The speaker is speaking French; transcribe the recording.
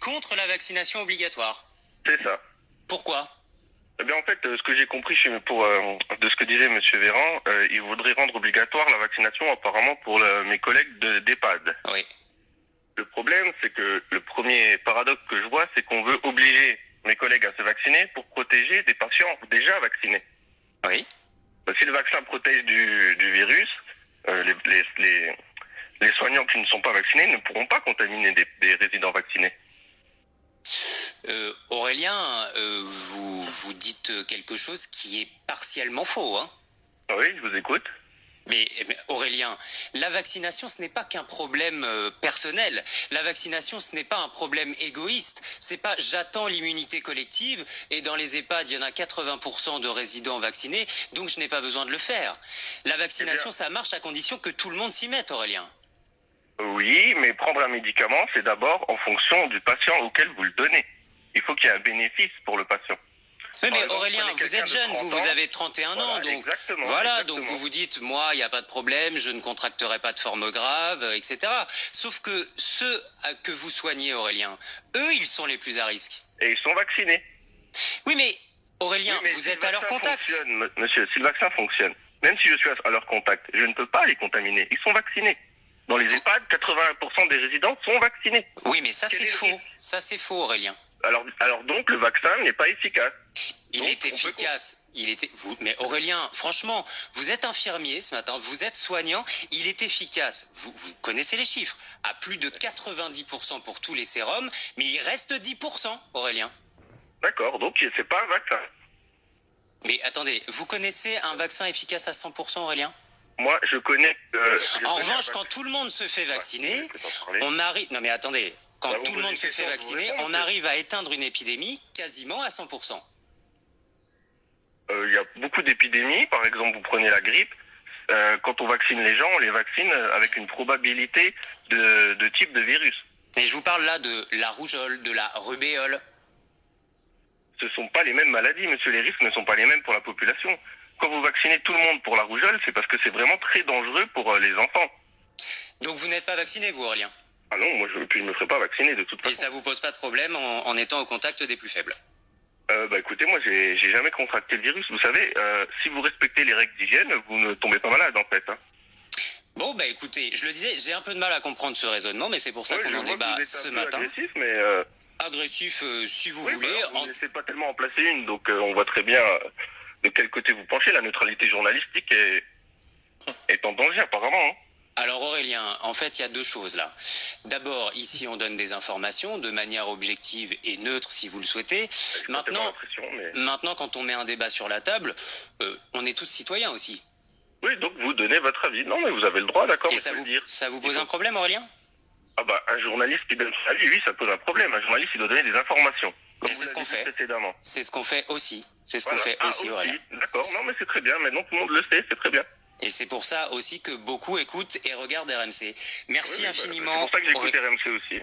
contre la vaccination obligatoire. C'est ça. Pourquoi? Eh bien, en fait, ce que j'ai compris de ce que disait Monsieur Véran, il voudrait rendre obligatoire la vaccination apparemment pour mes collègues d'EHPAD. Oui. Le problème, c'est que le premier paradoxe que je vois, c'est qu'on veut obliger mes collègues à se vacciner pour protéger des patients déjà vaccinés. Oui. Si le vaccin protège du virus, les soignants qui ne sont pas vaccinés ne pourront pas contaminer des résidents vaccinés. Aurélien, vous dites quelque chose qui est partiellement faux, hein? Oui, je vous écoute. Mais Aurélien, la vaccination, ce n'est pas qu'un problème personnel. La vaccination, ce n'est pas un problème égoïste. C'est pas j'attends l'immunité collective et dans les EHPAD, il y en a 80% de résidents vaccinés, donc je n'ai pas besoin de le faire. La vaccination, ça marche à condition que tout le monde s'y mette, Aurélien. Oui, mais prendre un médicament, c'est d'abord en fonction du patient auquel vous le donnez. Il faut qu'il y ait un bénéfice pour le patient. Oui, mais exemple, Aurélien, vous êtes jeune, vous avez 31 ans, donc exactement, voilà, exactement. donc vous vous dites, moi, il n'y a pas de problème, je ne contracterai pas de forme grave, etc. Sauf que ceux que vous soignez, Aurélien, eux, ils sont les plus à risque. Et ils sont vaccinés. Oui, mais Aurélien, Oui, mais vous si êtes le à leur vaccin contact. fonctionne, monsieur, si le vaccin fonctionne, même si je suis à leur contact, je ne peux pas les contaminer. Ils sont vaccinés. Dans les EHPAD, 80% des résidents sont vaccinés. Oui, mais ça, Quel c'est est le faux. risque? Ça, c'est faux, Aurélien. Alors donc, le vaccin n'est pas efficace. Il Donc, est efficace. Mais Aurélien, franchement, vous êtes infirmier ce matin, vous êtes soignant, il est efficace. Vous connaissez les chiffres. À plus de 90% pour tous les sérums, mais il reste 10%, Aurélien. D'accord, donc c'est pas un vaccin. Mais attendez, vous connaissez un vaccin efficace à 100%, Aurélien? Moi, je connais... En revanche, quand tout le monde se fait vacciner, on arrive... Non mais attendez, quand tout le monde se fait vacciner, on arrive à éteindre une épidémie quasiment à 100%. Il y a beaucoup d'épidémies, par exemple, vous prenez la grippe, quand on vaccine les gens, on les vaccine avec une probabilité de type de virus. Et je vous parle là de la rougeole, de la rubéole. Ce ne sont pas les mêmes maladies, monsieur, les risques ne sont pas les mêmes pour la population. Quand vous vaccinez tout le monde pour la rougeole, c'est parce que c'est vraiment très dangereux pour les enfants. Donc vous n'êtes pas vacciné, vous, Aurélien? Ah non, moi je me ferai pas vacciner de toute façon. Et ça vous pose pas de problème en étant au contact des plus faibles? Écoutez, moi j'ai jamais contracté le virus. Vous savez, si vous respectez les règles d'hygiène, vous ne tombez pas malade en fait. Hein. Bon, bah écoutez, je le disais, j'ai un peu de mal à comprendre ce raisonnement, mais c'est pour ça qu'on en débat ce matin. Agressif, mais agressif, si vous oui, voulez. Voilà, on n'essaie pas tellement en placer une, donc on voit très bien de quel côté vous penchez. La neutralité journalistique est en danger apparemment. Hein. Alors Aurélien, en fait, il y a deux choses là. D'abord, ici, on donne des informations de manière objective et neutre, si vous le souhaitez. Maintenant, quand on met un débat sur la table, on est tous citoyens aussi. Oui, donc vous donnez votre avis. Non, mais vous avez le droit, d'accord. Et ça vous pose un problème, Aurélien? Ah bah, un journaliste qui donne son avis, oui, ça pose un problème. Un journaliste, il doit donner des informations. C'est ce qu'on fait. C'est ce qu'on fait aussi. C'est ce qu'on fait aussi, Aurélien. D'accord, non, mais c'est très bien. Maintenant, tout le monde le sait, c'est très bien. Et c'est pour ça aussi que beaucoup écoutent et regardent RMC. Merci infiniment. C'est pour ça que j'écoute RMC aussi.